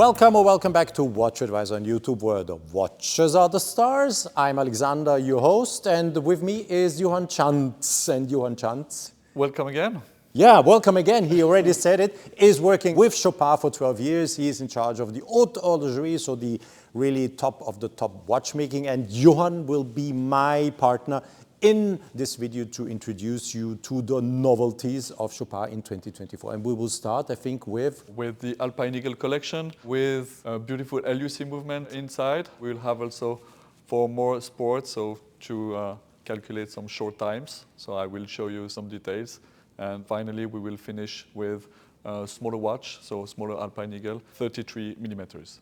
Welcome or welcome back to WatchAdvisor on YouTube, where the watches are the stars. I'm Alexander, your host, and with me is Johan Chantz. And Johan Chantz, welcome again. Yeah, welcome again. He already said it. Is working with Chopard for 12 years. He is in charge of the haute horlogerie, so the really top of the top watchmaking. And Johan will be my partner in this video to introduce you to the novelties of Chopard in 2024. And we will start, I think, with the Alpine Eagle collection, with a beautiful LUC movement inside. We'll have also for more sports, so to calculate some short times. So I will show you some details. And finally, we will finish with a smaller watch, so smaller Alpine Eagle, 33 millimeters.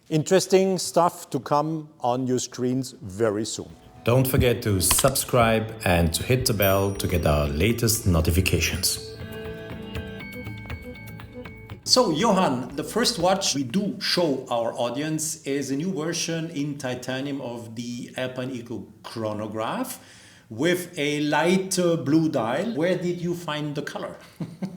Interesting stuff to come on your screens very soon. Don't forget to subscribe and to hit the bell to get our latest notifications. So, Johan, the first watch we do show our audience is a new version in titanium of the Alpine Eagle chronograph, with a light blue dial. Where did you find the color?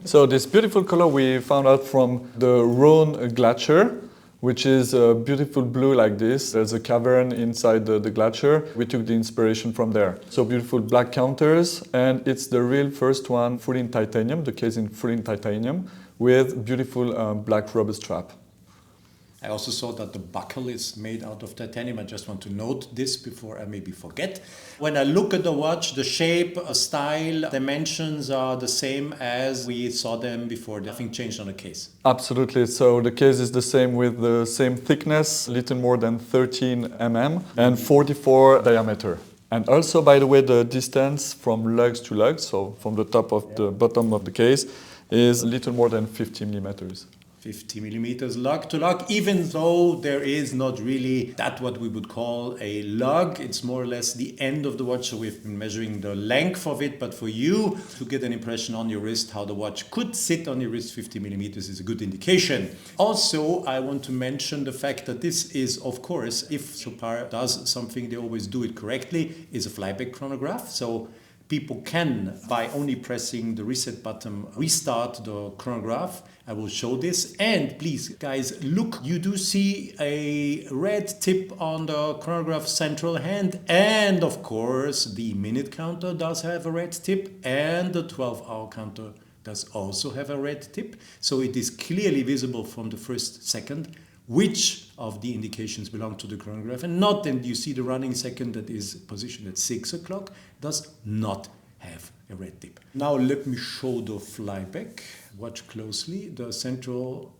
So this beautiful color we found out from the Rhone glacier, which is a beautiful blue like this. There's a cavern inside the glacier. We took the inspiration from there. So beautiful black counters, and it's the real first one fully in titanium, the case in fully in titanium, with beautiful black rubber strap. I also saw that the buckle is made out of titanium. I just want to note this before I maybe forget. When I look at the watch, the shape, style, dimensions are the same as we saw them before. Nothing changed on the case. Absolutely. So the case is the same with the same thickness, a little more than 13 mm and 44 diameter. And also, by the way, the distance from lugs to lugs, so from the top of the bottom of the case, is a little more than 50 millimeters. 50 millimeters lug to lug, even though there is not really that what we would call a lug. It's more or less the end of the watch, so we've been measuring the length of it. But for you to get an impression on your wrist how the watch could sit on your wrist, 50 millimeters is a good indication. Also, I want to mention the fact that this is, of course, if Chopard does something, they always do it correctly, is a flyback chronograph. So people can, by only pressing the reset button, restart the chronograph. I will show this. And please, guys, look, you do see a red tip on the chronograph central hand. And of course, the minute counter does have a red tip, and the 12-hour counter does also have a red tip. So it is clearly visible from the first second which of the indications belong to the chronograph and not. And you see the running second that is positioned at 6 o'clock does not have a red tip. Now let me show the flyback. Watch closely. The central,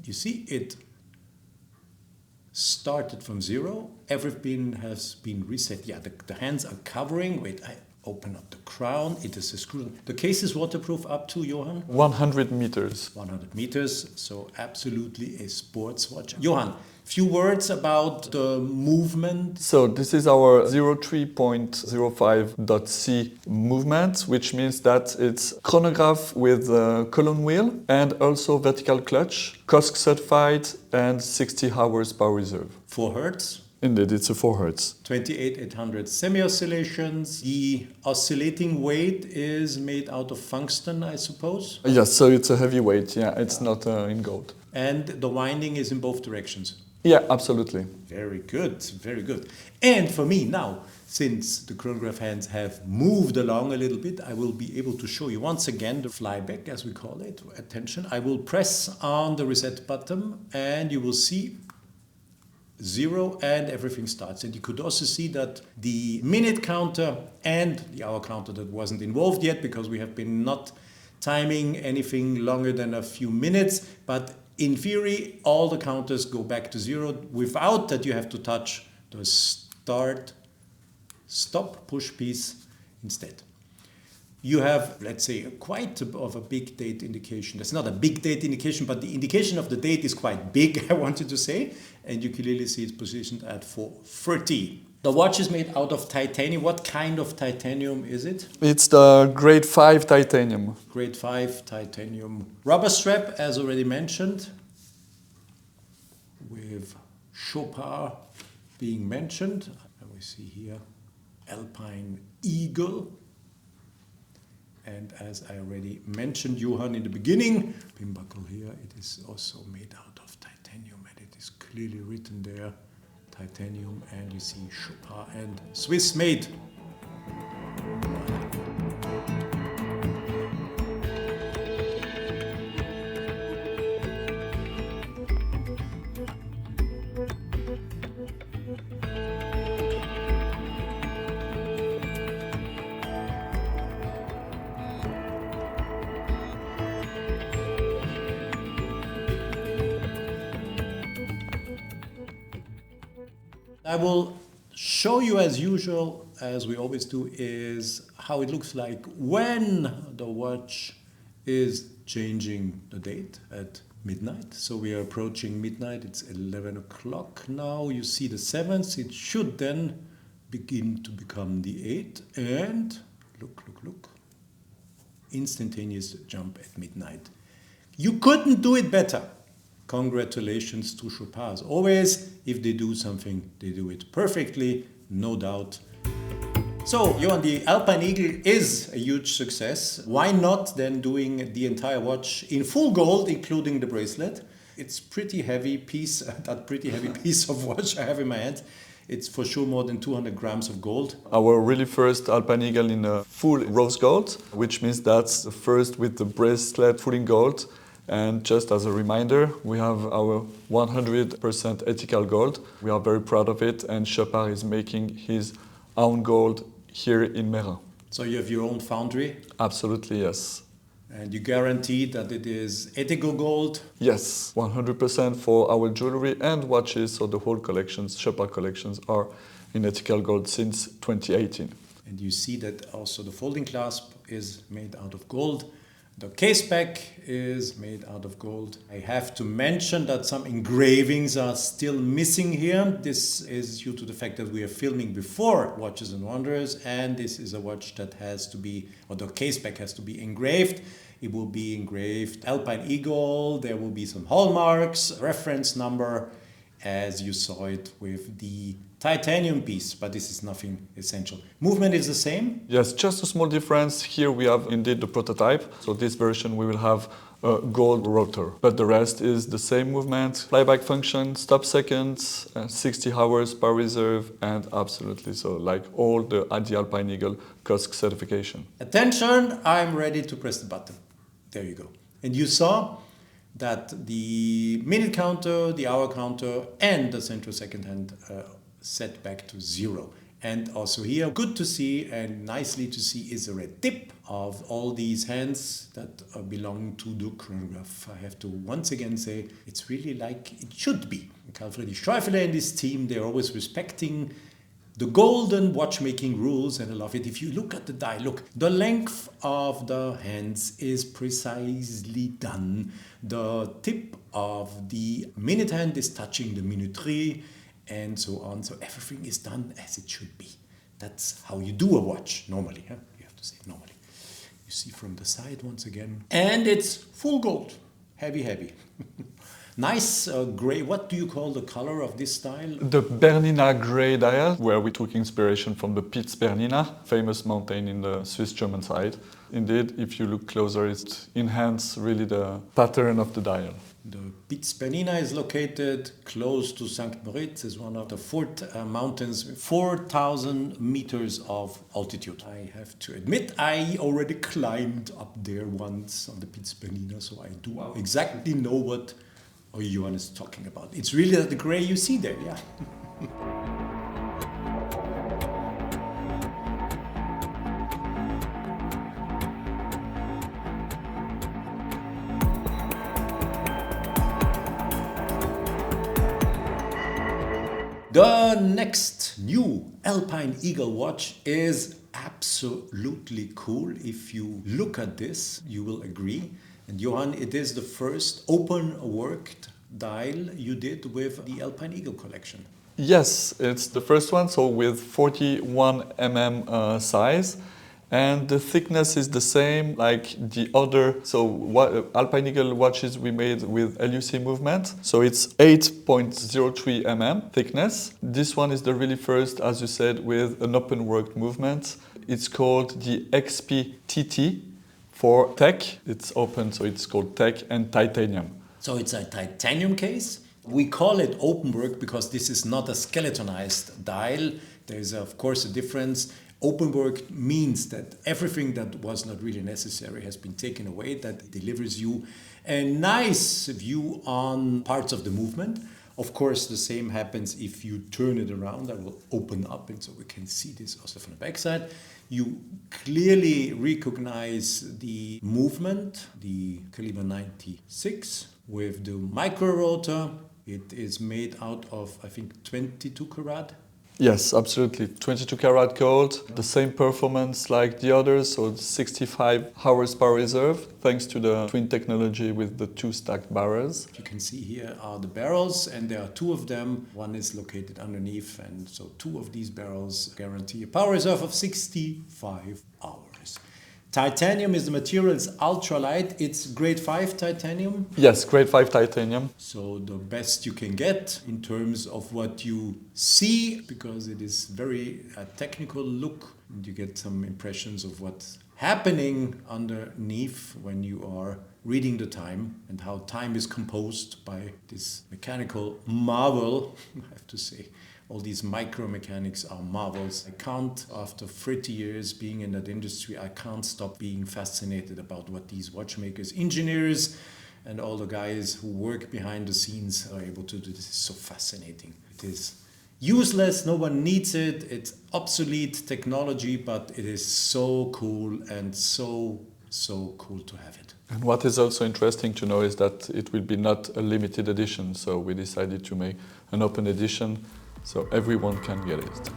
you see it started from 0. Everything has been reset. Yeah, the hands are covering. Wait, I open up the crown. It is a screw. The case is waterproof up to, Johan? 100 meters. 100 meters, so absolutely a sports watch. Johan, few words about the movement. So this is our 03.05.C movement, which means that it's chronograph with a column wheel and also vertical clutch, COSC certified and 60 hours power reserve. 4 Hertz. Indeed, it's a 4 Hertz. 28800 semi-oscillations. The oscillating weight is made out of tungsten, I suppose? Yes, so it's a heavy weight, yeah, it's not in gold. And the winding is in both directions? Yeah, absolutely. Very good, very good. And for me now, since the chronograph hands have moved along a little bit, I will be able to show you once again the flyback, as we call it. Attention, I will press on the reset button and you will see 0 and everything starts. And you could also see that the minute counter and the hour counter that wasn't involved yet because we have been not timing anything longer than a few minutes, but in theory all the counters go back to 0 without that you have to touch the start stop push piece instead. You have, let's say, quite of a big date indication. That's not a big date indication, but the indication of the date is quite big, I wanted to say. And you clearly see it's positioned at 4:30. The watch is made out of titanium. What kind of titanium is it? It's the grade 5 titanium. Grade 5 titanium. Rubber strap, as already mentioned, with Chopard being mentioned. And we see here Alpine Eagle. And as I already mentioned, Johan, in the beginning, pin buckle here, it is also made out of titanium, and it is clearly written there, titanium, and you see Chopard and Swiss made. I will show you, as usual, as we always do, is how it looks like when the watch is changing the date at midnight. So we are approaching midnight, it's 11 o'clock now. You see the 7th, it should then begin to become the 8th, and look, instantaneous jump at midnight. You couldn't do it better. Congratulations to Chopard. As always, if they do something, they do it perfectly, no doubt. So, Johan, the Alpine Eagle is a huge success. Why not then doing the entire watch in full gold, including the bracelet? It's pretty heavy piece, that pretty heavy piece of watch I have in my hand. It's for sure more than 200 grams of gold. Our really first Alpine Eagle in a full rose gold, which means that's the first with the bracelet full in gold. And just as a reminder, we have our 100% ethical gold. We are very proud of it, and Chopard is making his own gold here in Meyrin. So you have your own foundry? Absolutely, yes. And you guarantee that it is ethical gold? Yes, 100% for our jewelry and watches, so the whole collections, Chopard collections, are in ethical gold since 2018. And you see that also the folding clasp is made out of gold. The case back is made out of gold. I have to mention that some engravings are still missing here. This is due to the fact that we are filming before Watches and Wonders, and this is a watch that has to be, or the case back has to be engraved. It will be engraved Alpine Eagle, there will be some hallmarks, reference number, as you saw it with the titanium piece, but this is nothing essential. Movement is the same? Yes, just a small difference. Here we have indeed the prototype. So this version we will have a gold rotor, but the rest is the same movement. Flyback function, stop seconds, 60 hours per reserve, and absolutely so, like all the Alpine Eagle COSC certification. Attention, I'm ready to press the button. There you go. And you saw that the minute counter, the hour counter, and the central second hand set back to 0. And also here, good to see and nicely to see is a red tip of all these hands that belong to the chronograph. I have to once again say, it's really like it should be. Carl Friedrich Streufele and his team, they're always respecting the golden watchmaking rules, and I love it. If you look at the dial, look, the length of the hands is precisely done. The tip of the minute hand is touching the minuterie, and so on. So everything is done as it should be. That's how you do a watch normally. Huh? You have to say normally. You see from the side once again. And it's full gold. Heavy. Nice gray. What do you call the color of this style? The Bernina gray dial, where we took inspiration from the Piz Bernina, famous mountain in the Swiss-German side. Indeed, if you look closer, it enhances really the pattern of the dial. The Piz Bernina is located close to St. Moritz. It's one of the fourth mountains, 4,000 meters of altitude. I have to admit, I already climbed up there once on the Piz Bernina, so I do exactly know what Johan is talking about. It's really the gray you see there, yeah. The next new Alpine Eagle watch is absolutely cool. If you look at this, you will agree. And Johan, it is the first Openworked dial you did with the Alpine Eagle collection. Yes, it's the first one, so with 41 mm size. And the thickness is the same like the other, so Alpine Eagle watches we made with LUC movement. So it's 8.03 mm thickness. This one is the really first, as you said, with an Openworked movement. It's called the XP TT. For tech, it's open, so it's called tech and titanium. So it's a titanium case. We call it Openwork because this is not a skeletonized dial. There's of course a difference. Openwork means that everything that was not really necessary has been taken away. That delivers you a nice view on parts of the movement. Of course, the same happens if you turn it around. I will open up and so we can see this also from the backside. You clearly recognize the movement, the caliber 96 with the micro rotor. It is made out of, I think, 22 karat. Yes, absolutely. 22 karat gold, the same performance like the others, so 65 hours power reserve, thanks to the twin technology with the 2 stacked barrels. You can see here are the barrels, and there are 2 of them. One is located underneath, and so 2 of these barrels guarantee a power reserve of 65 hours. Titanium is the material, it's ultralight. It's grade 5 titanium. Yes, grade 5 titanium. So the best you can get in terms of what you see, because it is very technical look. And you get some impressions of what's happening underneath when you are reading the time and how time is composed by this mechanical marvel, I have to say. All these micromechanics are marvels. I can't, after 30 years being in that industry, I can't stop being fascinated about what these watchmakers, engineers, and all the guys who work behind the scenes are able to do. This is so fascinating. It is useless, no one needs it, it's obsolete technology, but it is so cool and so cool to have it. And what is also interesting to know is that it will be not a limited edition, so we decided to make an open edition so everyone can get it.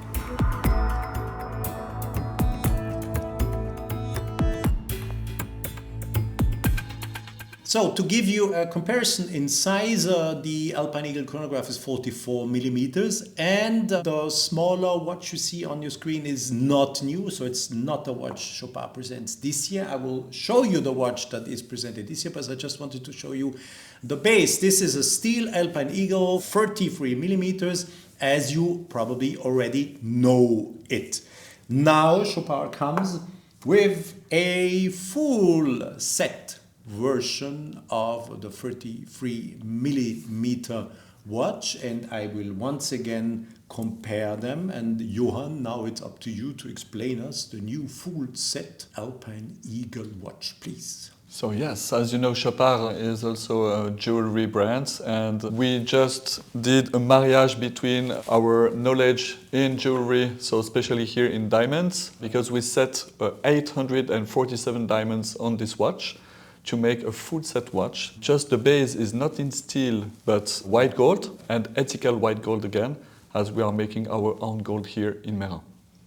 So to give you a comparison in size, the Alpine Eagle chronograph is 44 millimeters, and the smaller watch you see on your screen is not new, so it's not a watch Chopard presents this year. I will show you the watch that is presented this year, but I just wanted to show you the base. This is a steel Alpine Eagle, 33 millimeters, as you probably already know it. Now Chopard comes with a full set version of the 33 millimeter watch, and I will once again compare them. And Johan, now it's up to you to explain us the new full set Alpine Eagle watch, please. So yes, as you know, Chopard is also a jewelry brand, and we just did a marriage between our knowledge in jewelry, so especially here in diamonds, because we set 847 diamonds on this watch to make a full set watch. Just the base is not in steel, but white gold, and ethical white gold again, as we are making our own gold here in Meyrin.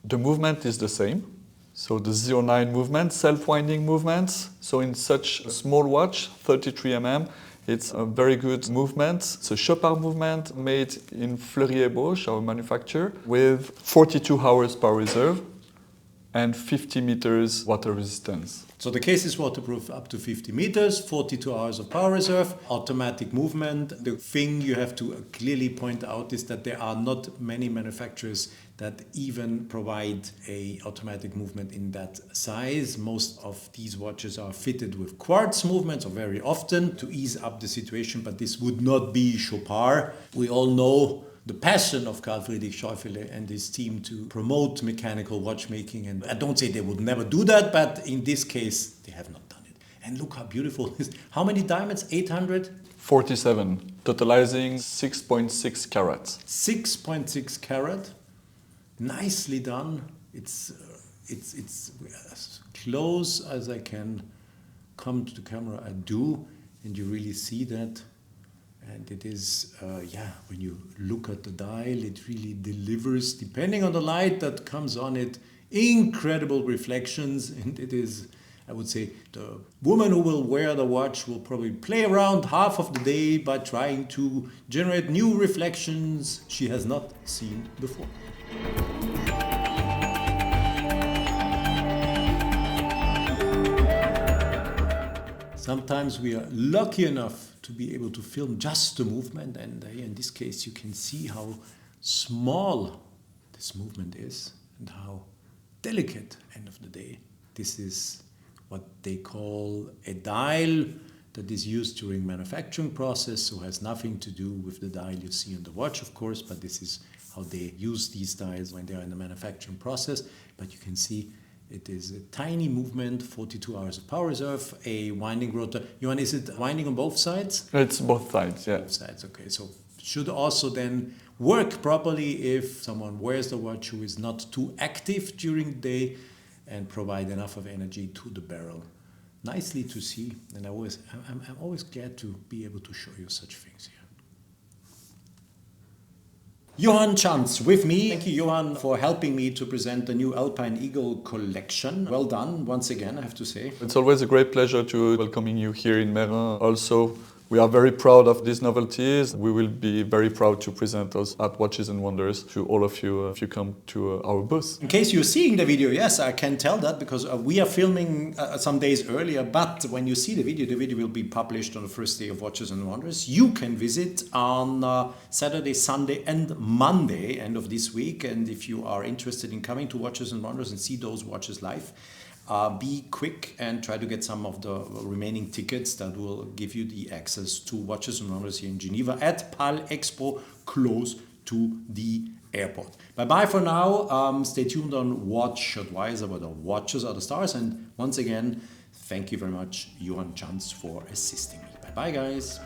The movement is the same. So the 09 movement, self-winding movements. So in such a small watch, 33 mm, it's a very good movement. It's a Chopard movement made in Fleury-et-Bosch, our manufacturer, with 42 hours power reserve and 50 meters water resistance. So the case is waterproof up to 50 meters, 42 hours of power reserve, automatic movement. The thing you have to clearly point out is that there are not many manufacturers that even provide a automatic movement in that size. Most of these watches are fitted with quartz movements, or very often, to ease up the situation, but this would not be Chopard. We all know the passion of Carl Friedrich Scheufele and his team to promote mechanical watchmaking, and I don't say they would never do that, but in this case they have not done it. And look how beautiful it is. How many diamonds? 847, totalizing 6.6 carats. 6.6 carat. Nicely done. It's as close as I can come to the camera. I do, and you really see that. And it is, when you look at the dial, it really delivers, depending on the light that comes on it, incredible reflections. And it is, I would say, the woman who will wear the watch will probably play around half of the day by trying to generate new reflections she has not seen before. Sometimes we are lucky enough to be able to film just the movement, and in this case you can see how small this movement is and how delicate, end of the day, this is what they call a dial that is used during manufacturing process, so has nothing to do with the dial you see on the watch, of course, but this is how they use these dials when they are in the manufacturing process. But you can see it is a tiny movement, 42 hours of power reserve, a winding rotor. Johan, is it winding on both sides? It's both sides, yeah. Both sides, okay. So should also then work properly if someone wears the watch who is not too active during the day and provide enough of energy to the barrel. Nicely to see, and I'm always glad to be able to show you such things here. Johan Chance with me. Thank you, Johan, for helping me to present the new Alpine Eagle collection. Well done, once again, I have to say. It's always a great pleasure to welcoming you here in Meyrin. Also, we are very proud of these novelties. We will be very proud to present those at Watches and Wonders to all of you if you come to our booth. In case you're seeing the video, yes, I can tell that because we are filming some days earlier, but when you see the video will be published on the first day of Watches and Wonders. You can visit on Saturday, Sunday and Monday, end of this week. And if you are interested in coming to Watches and Wonders and see those watches live, be quick and try to get some of the remaining tickets that will give you the access to Watches and Wonders here in Geneva at PAL Expo, close to the airport. Bye-bye for now. Stay tuned on WatchAdvisor, where the watches are the stars. And once again, thank you very much, Johan Chance, for assisting me. Bye-bye, guys.